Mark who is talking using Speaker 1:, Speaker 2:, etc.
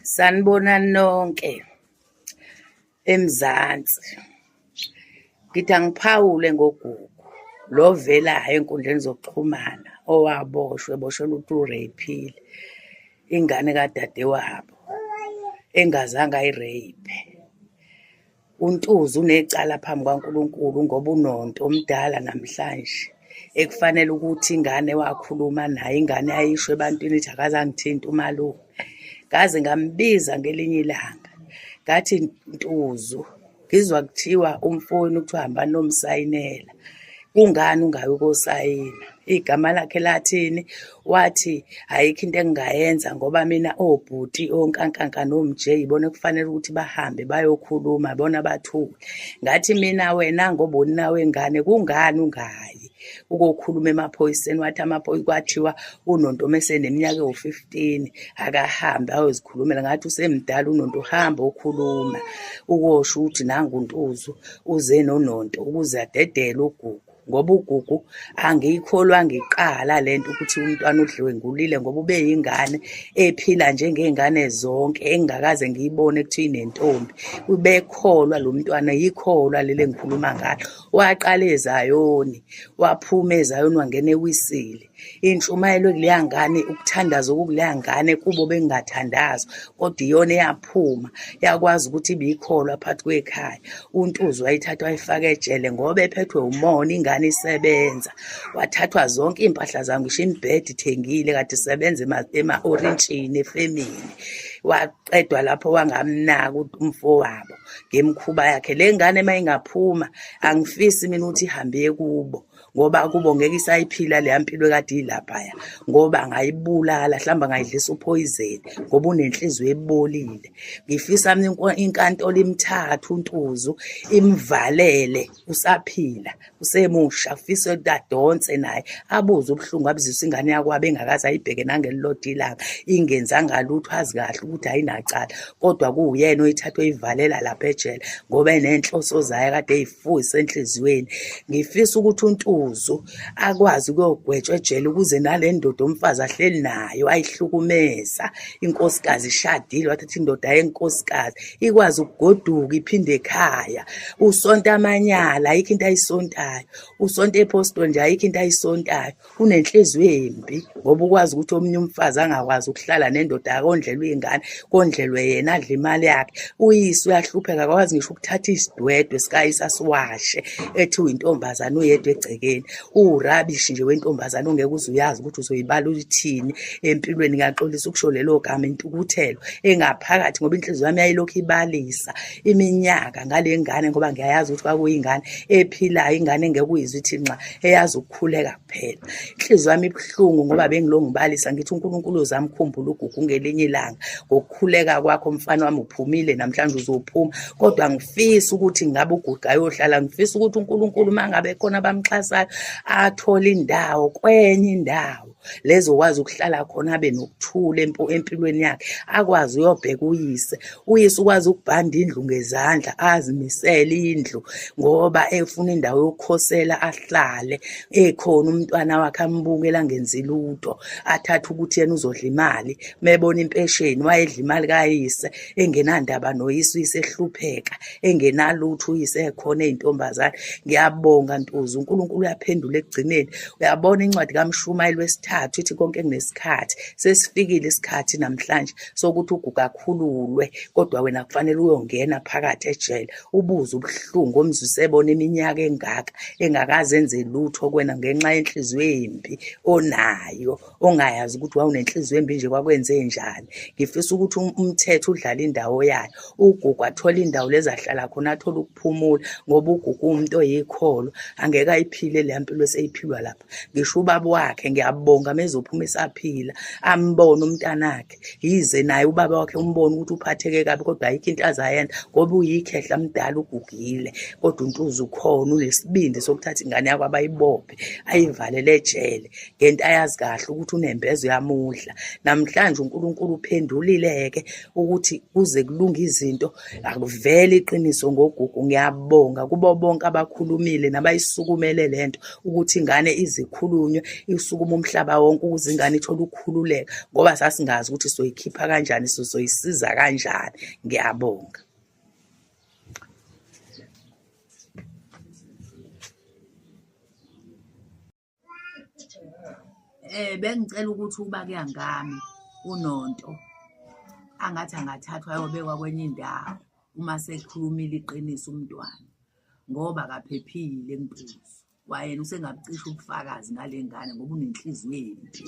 Speaker 1: Sanibonani nonke eMzansi. Ngithi angiphawule ngoGugu lo velayo enkundleni zokuxhumana boshelwa ukuthi ureyphile ingane kadadewabo engazange ayireyiphe. uNtuzu unecala phambi kaNkulunkulu ngoba unonto omdala namhlanje ekufanele ukuthi ingane wakhuluma naye, ingane ayisho ebantwini ithi akazange ngithinta umalume. Ngaze ngambiza ngelinye ilanga ngathi, Ntuzu, ngizwa kuthiwa umfowenu kuthiwa hamba nomsayinela, kungani ungayi ukosayina? Igama lakhe lathini? Wathi ayikho into engingayenza ngoba mina obhuti onkankanka nomje yibona kufanele ukuthi bahambe bayokhuluma bona bathule. Ngathi mina wena ngoba uninawe ngane, kungani ungayi ukokhuluma emaphoyiseni? Wathi amaphoyisa kwathiwa unonto meseneminyaka ewu-15 akahambe ayozikhulumela. Ngathi usemdala unonto, uhamba okhuluma ukosho ukuthi nangu uNtuzu uze nononto ukuze adedele uGugu, ngoba uGugu angiyikholwa ngiqala lento ukuthi umntwana udlwengulile ngoba ube yingane ephila njengezingane zonke engakaze ngiyibone kuthiwa inentombi. Ubekholwa lo mntwana, yikholwa lele ngikhuluma ngalo. Waqala eZayoni, waphuma eZayoni wangena eWisile. Intshumayelo kuleya ngane, ukuthandaza okukuleya ngane kubo bengingathandazwa, kodwa iyona eyaphuma yakwazi ukuthi ibiyikholwa phakathi kwekhaya. uNtuzu wayithatha wayifaka ejele ngoba ephethwe umona, ingane isebenza. Wathathwa zonke iy'mpahla zayo, ngisho imibhede ithengile, kade isebenza ema-orintshini efemini. Waqedwa lapho wangamnaka umfowabo ngemikhuba yakhe. Le ngane uma ingaphuma angifisi mina ukuthi ihambe kubo, ngoba kubo ngeke isayiphila leya mpilo ekade ilaphaya, ngoba angayibulala, mhlawumbe angayidlisa uphoyizeni ngoba unenhliziyo ebolile. Ngifisa mina inkantolo imthathe uNtuzu imvalele, usaphila usemusha, ufise ukuthi adonse naye abuze ubuhlungu abuzisa ingane yakwabo engakaze ayibheke nangelilodwa ilanga, ingenzanga lutho, azi kahle ukuthi ayinacala, kodwa kuwuyena oyithatha oyivalela lapha ejele ngoba enenhloso zayo kade eyifuyisa enhliziyweni. Ngifisa ukuthi uNtuzu akwazi ukuyogwetshwa ejele ukuze nale ndoda umfazi ahleli nayo ayihlukumeza, inkosikazi ishadile, wathatha indoda yenkosikazi, ikwazi ukugoduka iphinde ekhaya. Usonta amanyala ayikho into ayisontayo, usonta ePostoli nje ayikho into ayisontayo. Unenhliziyo embi ngoba ukwazi ukuthi omunye umfazi angakwazi ukuhlala nendoda yakondlelwe iy'ngane, kondlelwe yena, adle imali yakhe. Uyise uyahlupheka, akwazi ngisho ukuthatha isidwedwe sikayise asiwashe, ethiwa intombazane uyedwa egcekeni. Urabishi nje wentombazane ongeke uze uyazi ukuthi uzoyibala uthini empilweni. Ngiyaxolisa ukusho lelo gama, intukuthelo engaphakathi, ngoba inhliziyo yami yayilokhu ibalisa iminyaka ngale ngane, ngoba ngiyayazi ukuthi kwakuyingane ephilayo, ingane engeke uyizwe ithi nxa, eyazi ukukhuleka kuphela. Inhliziyo yami ibuhlungu ngoba bengilo ngibalisa ngithi uNkulunkulu uzamkhumbula uGugu ngelinye ilanga. Ngokukhuleka kwakho mfana wami uphumile, namhlanje uzophuma, kodwa ngifisa ukuthi ngabe uGugu ayohlala. Ngifisa ukuthi uNkulunkulu uma ngabe khona abamxhasayo athole indawo kwenye indawo lezokwazi ukuhlala khona, abe nokuthula empilweni yakhe, akwazi uyobheka uyise ukwazi ukubhanda indlu ngezandla, azimisele indlu ngoba efuna indawo yokukhosela, ahlale ekhona umntwana wakhe ambukela angenzi lutho, athathe ukuthi yena uzodla imali. Mebona impesheni wayedla imali kayise, engenandaba noyise, uyise ehlupheka, engenalutho, uyise ekhona ey'ntombazane. Ngiyabonga Ntuzu, uNkulunkulu uyaphendula ekugcineni. Uyabona incwadi kaMshumayeli wesithathu ithi konke kunesikhathi. Sesifikile isikhathi namhlanje sokuthi uGugu akhululwe, kodwa wena kufanele uyongena phakathi ejele ubuze ubuhlungu omzusebona iminyaka engaka engakaze enze lutho kwena ngenxa yenhliziyo embi onayo, ongayazi ukuthi wawunenhliziyo embi nje kwakwenze njani. Ngifisa ukuthi umthetho udlale indawo yayo, uGugu athole indawo lezi ahlala khona, athole ukuphumula, ngoba uGugu umuntu oyikholo, angeke ayiphile leya mpilo eseyiphilwa lapha. Ngisho ubaba wakhe ngiyabonga mezophuma esaphila, ambone umntanakhe, yize naye ubaba wakhe umbone ukuthi uphatheke kabi, kodwa ayikho into azayenza ngoba uyikhehla mdala, ugugile. Kodwa uNtuzu khona unesibindi sokuthatha ingane yakho abayibophe ayivalele ejele ngento ayazi kahle ukuthi unembezo yamudla. Namhlanje uNkulunkulu uphendulile-ke ukuthi kuze kulunge izinto, akuvele iqiniso ngoGugu. Ngiyabonga kubo bonke abakhulumile nabayisukumele lento ukuthi ingane izikhulunywe, isukuma umhlaba umhlaba wonke ukuze ingane ithole ukukhululeka ngoba sasingazi ukuthi soyikhipha kanjani, soyisiza kanjani. Ngiyabonga. Bengicela ukuthi ukuba kuyangami uNonto angathi angathathwa ayobekwa kwenye indawo uma sekhulumile iqiniso umntwana, ngoba akaphephile kuMpungose. Wayena usengabucisha ubufakazi ngale ngane ngoba unenhliziyo embi.